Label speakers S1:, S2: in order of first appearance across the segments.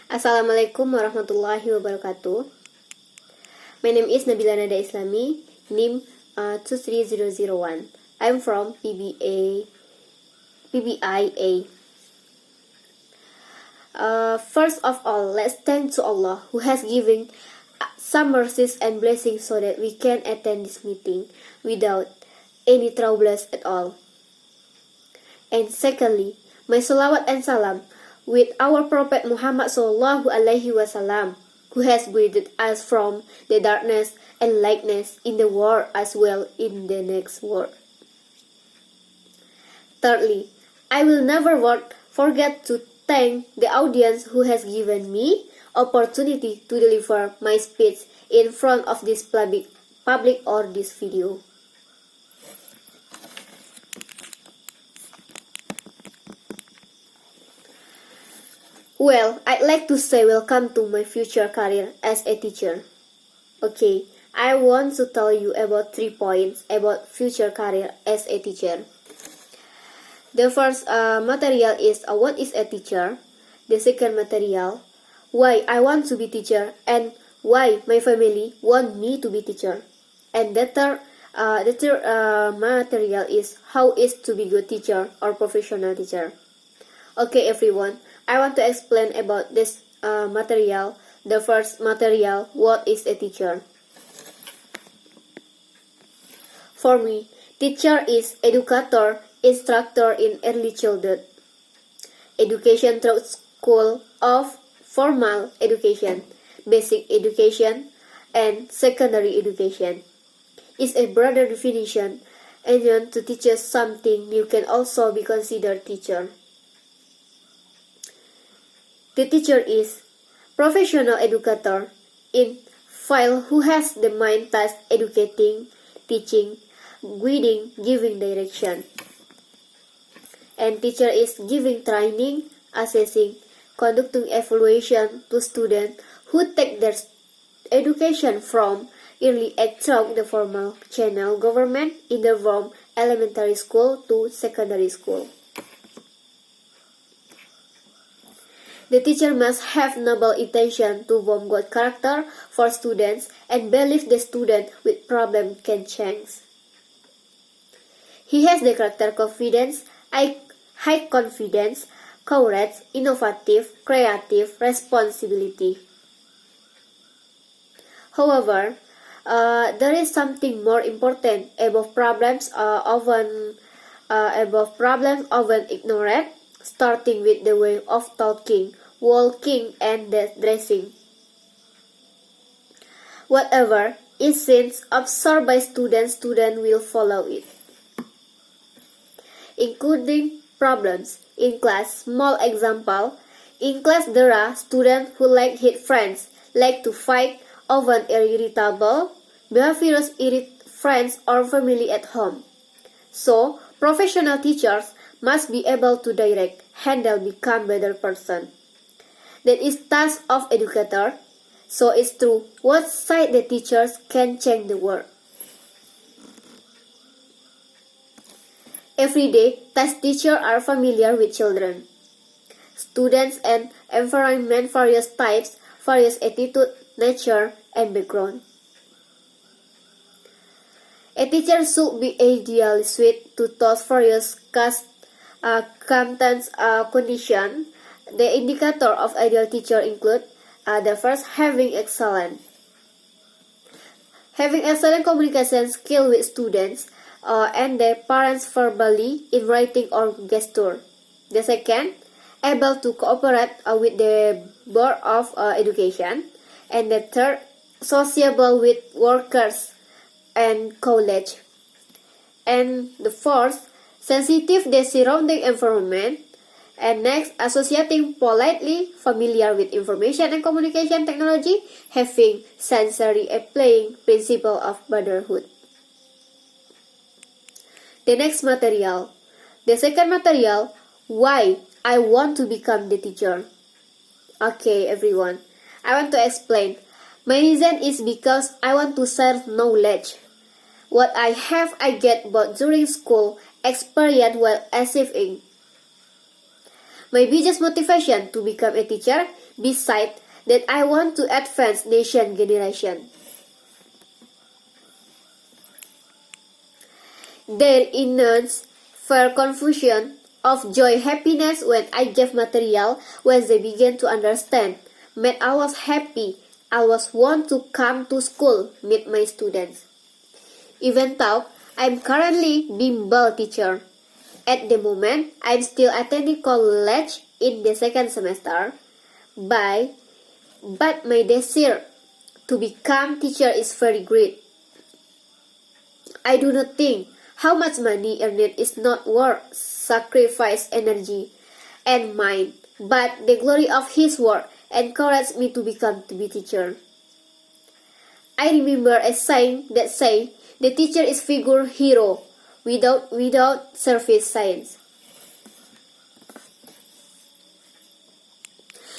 S1: Assalamualaikum warahmatullahi wabarakatuh. My name is Nabila islami, NIM 23001. I'm from PBI-A. First of all, let's thank to Allah who has given some mercies and blessings so that we can attend this meeting without any troubles at all. And secondly, my salawat and salam with our Prophet Muhammad Sallallahu Alaihi Wasallam, who has guided us from the darkness and lightness in the world as well in the next world. Thirdly, I will never forget to thank the audience who has given me opportunity to deliver my speech in front of this public or this video. Well, I'd like to say welcome to my future career as a teacher. Okay, I want to tell you about 3 points about future career as a teacher. The first material is what is a teacher. The second material, why I want to be teacher and why my family want me to be teacher. And the third material is how is to be good teacher or professional teacher. Okay, everyone. I want to explain about this material. The first material, what is a teacher? For me, teacher is educator, instructor in early childhood. Education through school of formal education, basic education, and secondary education. Is a broader definition, and to teach us something you can also be considered teacher. The teacher is professional educator in field who has the main task educating, teaching, guiding, giving direction. And teacher is giving training, assessing, conducting evaluation to students who take their education from early age through the formal channel government either from elementary school to secondary school. The teacher must have noble intention to form good character for students and believe the student with problem can change. He has the character confidence, high confidence, courage, innovative, creative, responsibility. However, there is something more important above problems often ignored, starting with the way of talking, walking, and dressing. Whatever is seen, observed by students will follow it. Including problems in class. Small example, in class there are students who like hate friends, like to fight, often irritable, behaviors irritate friends or family at home. So, professional teachers must be able to direct, handle, become better person. That is task of educator. So it's true, what side the teachers can change the world. Every day, task teachers are familiar with children, students and environment, various types, various attitude, nature, and background. A teacher should be ideally suited to those various contents condition. The indicator of ideal teacher include the first, having excellent communication skill with students and their parents verbally, in writing or gesture. The second, able to cooperate with the board of education. And the third, sociable with workers and college. And the fourth, sensitive to the surrounding environment. And next, associating politely, familiar with information and communication technology, having sensory applying principle of brotherhood. The next material. The second material, why I want to become the teacher. Okay, everyone. I want to explain. My reason is because I want to share knowledge. What I have, I get both during school, experience while achieving. My biggest motivation to become a teacher Besides that, I want to advance nation generation. Their innocence, fair confusion of joy, happiness when I gave material, when they began to understand, made I was happy. I was want to come to school, meet my students. Even though I'm currently bimbel teacher. At the moment, I'm still attending college in the second semester. But my desire to become teacher is very great. I do not think how much money earned is not worth sacrifice energy and mind, but the glory of his work encouraged me to be teacher. I remember a saying that say the teacher is figure hero without service science.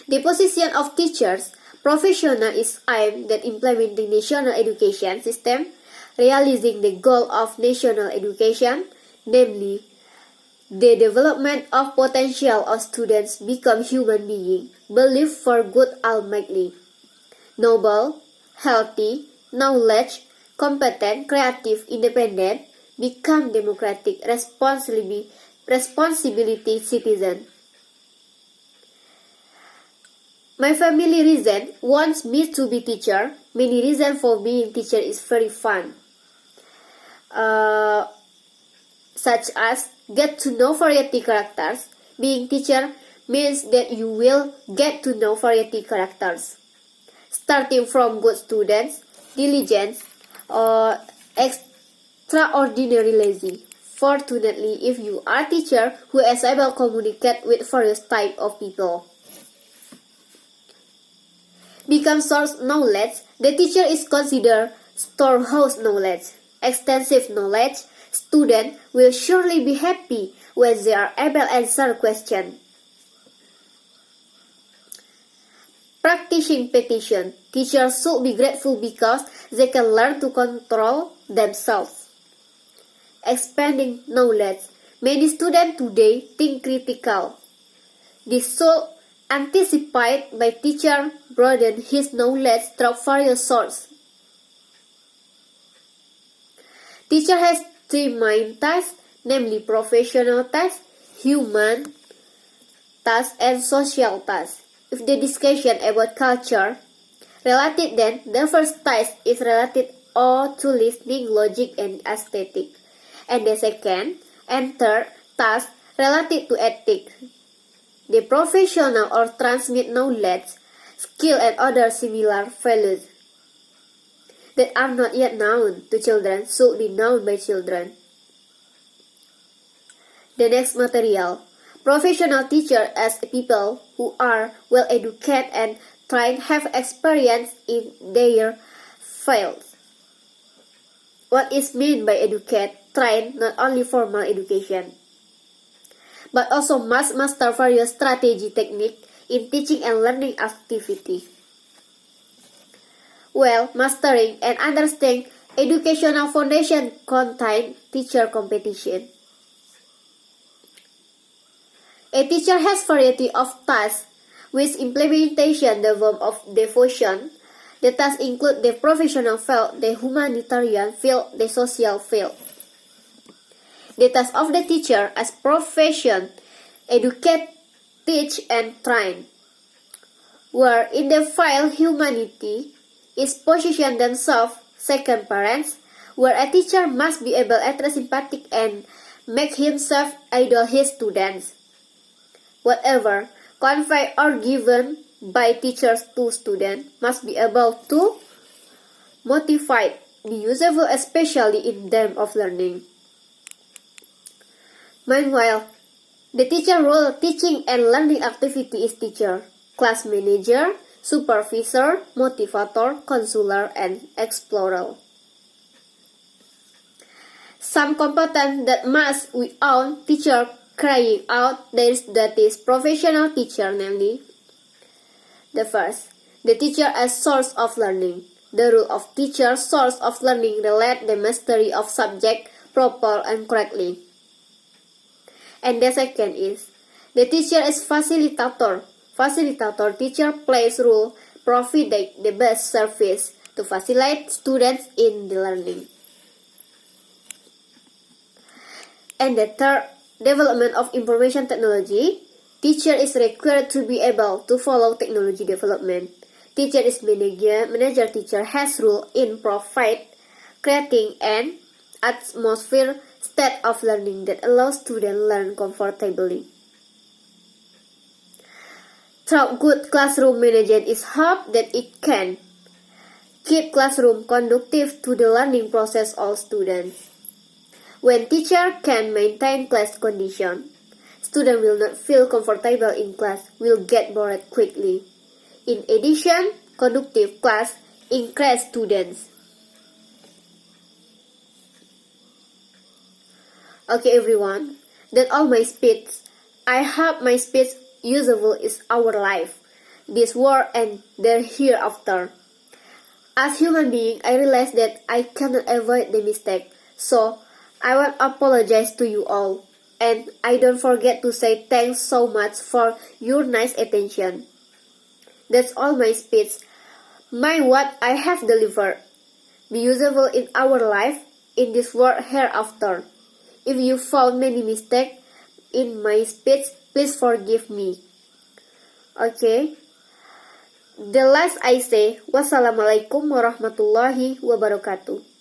S1: The position of teachers professional is aimed at implementing national education system, realizing the goal of national education, namely the development of potential of students become human beings, believe for good ultimately, noble, healthy, knowledge, competent, creative, independent, become democratic, responsibility citizen. My family reason wants me to be teacher. Many reasons for being teacher is very fun. Such as get to know variety characters. Being teacher means that you will get to know variety characters. Starting from good students, diligent, or extraordinary lazy. Fortunately, if you are a teacher who is able to communicate with various type of people. Become source knowledge, the teacher is considered storehouse knowledge. Extensive knowledge, students will surely be happy when they are able to answer questions. Practicing petition, teachers should be grateful because they can learn to control themselves. Expanding knowledge, many students today think critical. This should anticipated by teacher broaden his knowledge through various sources. Teacher has three main tasks, namely professional tasks, human tasks, and social tasks. If the discussion about culture related, then the first task is related all to listening, logic, and aesthetic, and the second and third task related to ethics. The professional or transmit knowledge, skill, and other similar values that are not yet known to children should be known by children. The next material. Professional teachers as people who are well educated and trained have experience in their fields. What is meant by educate, train, not only formal education, but also must master various strategy techniques in teaching and learning activity. Well, mastering and understanding educational foundation contain teacher competition. A teacher has variety of tasks, with implementation the form of devotion. The tasks include the professional field, the humanitarian field, the social field. The task of the teacher as profession, educate, teach, and train. Where in the field humanity is position themselves second parents, where a teacher must be able to address sympathetic and make himself idol his students. Whatever conveyed or given by teachers to students must be able to motivate, be useful especially in terms of learning. Meanwhile, the teacher role teaching and learning activity is teacher, class manager, supervisor, motivator, counselor, and explorer. Some competence that must we own teacher carrying out that is professional teacher, namely the first, the teacher as source of learning. The role of teacher source of learning relate the mastery of subject proper and correctly. And the second is, the teacher is facilitator. facilitator teacher plays role provide the best service to facilitate students in the learning. And the third, development of information technology. Teacher is required to be able to follow technology development. Teacher is manager teacher has role in provide creating an atmosphere state of learning that allows students learn comfortably. Through good classroom management is hope that it can keep classroom conducive to the learning process of students. When teacher can maintain class condition, students will not feel comfortable in class, will get bored quickly. In addition, conducive class encourage students. Okay everyone, that's all my speech. I hope my speech useful is our life, this world and their hereafter. As human being, I realize that I cannot avoid the mistake, so I want to apologize to you all. And I don't forget to say thanks so much for your nice attention. That's all my speech. Mind what I have delivered. Be useful in our life, in this world hereafter. If you found many mistakes in my speech, please forgive me. Okay. The last I say, wassalamualaikum warahmatullahi wabarakatuh.